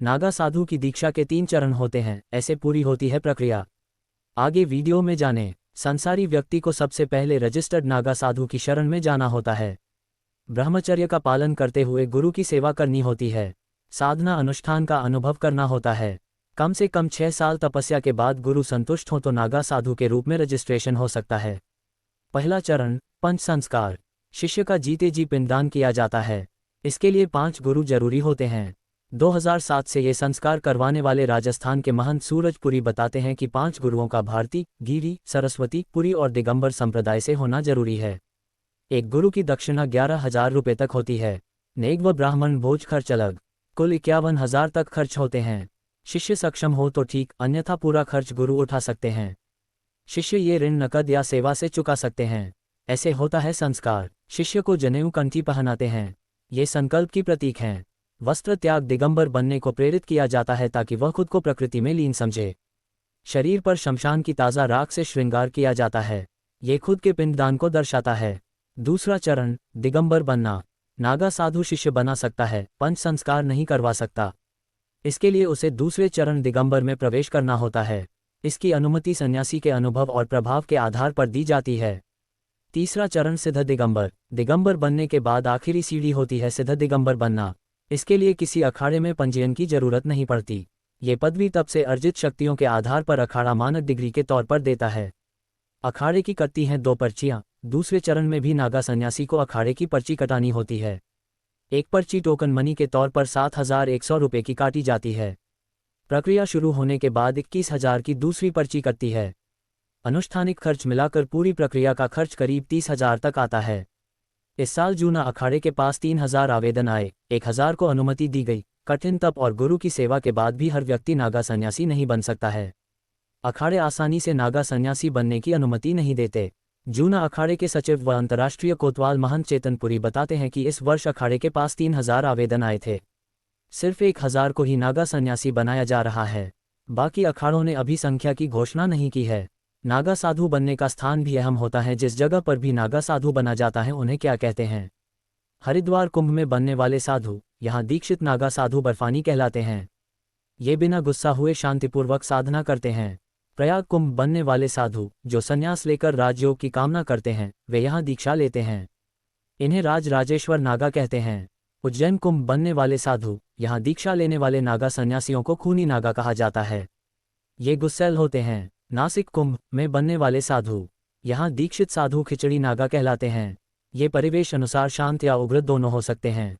नागा साधु की दीक्षा के 3 चरण होते हैं, ऐसे पूरी होती है प्रक्रिया। आगे वीडियो में जानें। संसारी व्यक्ति को सबसे पहले रजिस्टर्ड नागा साधु की शरण में जाना होता है। ब्रह्मचर्य का पालन करते हुए गुरु की सेवा करनी होती है। साधना अनुष्ठान का अनुभव करना होता है। कम से कम 6 साल तपस्या के बाद गुरु संतुष्ट हो तो नागा साधु के रूप में रजिस्ट्रेशन हो सकता है। पहला चरण, पंच संस्कार। शिष्य का जीते जी पिंडदान किया जाता है। इसके लिए 5 गुरु जरूरी होते हैं। 2007 से ये संस्कार करवाने वाले राजस्थान के महंत सूरजपुरी बताते हैं कि 5 गुरुओं का भारती, गिरी, सरस्वती, पुरी और दिगंबर संप्रदाय से होना जरूरी है। एक गुरु की दक्षिणा 11,000 रुपये तक होती है। नेग व ब्राह्मण भोज खर्च अलग। कुल 51,000 तक खर्च होते हैं। शिष्य सक्षम हो तो ठीक, अन्यथा पूरा खर्च गुरु उठा सकते हैं। शिष्य ये ऋण नकद या सेवा से चुका सकते हैं। ऐसे होता है संस्कार। शिष्य को जनेऊ कंठी पहनाते हैं। ये संकल्प की प्रतीक हैं। वस्त्र त्याग दिगंबर बनने को प्रेरित किया जाता है ताकि वह खुद को प्रकृति में लीन समझे। शरीर पर शमशान की ताज़ा राख से श्रृंगार किया जाता है। ये खुद के पिंडदान को दर्शाता है। दूसरा चरण, दिगंबर बनना। नागा साधु शिष्य बना सकता है, पंच संस्कार नहीं करवा सकता। इसके लिए उसे दूसरे चरण दिगंबर में प्रवेश करना होता है। इसकी अनुमति सन्यासी के अनुभव और प्रभाव के आधार पर दी जाती है। तीसरा चरण, सिद्ध दिगंबर। दिगंबर बनने के बाद आखिरी सीढ़ी होती है सिद्ध दिगंबर बनना। इसके लिए किसी अखाड़े में पंजीयन की जरूरत नहीं पड़ती। ये पदवी तब से अर्जित शक्तियों के आधार पर अखाड़ा मानक डिग्री के तौर पर देता है। अखाड़े की कटती हैं 2 पर्चियां। दूसरे चरण में भी नागा सन्यासी को अखाड़े की पर्ची कटानी होती है। एक पर्ची टोकन मनी के तौर पर 7,100 रुपये की काटी जाती है। प्रक्रिया शुरू होने के बाद 21,000 की दूसरी पर्ची कटती है। अनुष्ठानिक खर्च मिलाकर पूरी प्रक्रिया का खर्च करीब 30,000 तक आता है। इस साल जूना अखाड़े के पास 3,000 आवेदन आए, 1,000 को अनुमति दी गई। कठिन तप और गुरु की सेवा के बाद भी हर व्यक्ति नागा सन्यासी नहीं बन सकता है। अखाड़े आसानी से नागा सन्यासी बनने की अनुमति नहीं देते। जूना अखाड़े के सचिव व अंतर्राष्ट्रीय कोतवाल महंत चेतनपुरी बताते हैं कि इस वर्ष अखाड़े के पास 3,000 आवेदन आए थे। सिर्फ 1,000 को ही नागा सन्यासी बनाया जा रहा है। बाकी अखाड़ों ने अभी संख्या की घोषणा नहीं की है। नागा साधु बनने का स्थान भी अहम होता है। जिस जगह पर भी नागा साधु बना जाता है उन्हें क्या कहते हैं? हरिद्वार कुंभ में बनने वाले साधु, यहाँ दीक्षित नागा साधु बर्फानी कहलाते हैं। ये बिना गुस्सा हुए शांतिपूर्वक साधना करते हैं। प्रयाग कुंभ बनने वाले साधु, जो संन्यास लेकर राजयोग की कामना करते हैं, वे यहाँ दीक्षा लेते हैं। इन्हें राज राजेश्वर नागा कहते हैं। उज्जैन कुंभ बनने वाले साधु, यहाँ दीक्षा लेने वाले नागा सन्यासियों को खूनी नागा कहा जाता है। ये गुस्सैल होते हैं। नासिक कुंभ में बनने वाले साधु, यहाँ दीक्षित साधु खिचड़ी नागा कहलाते हैं। ये परिवेश अनुसार शांत या उग्र दोनों हो सकते हैं।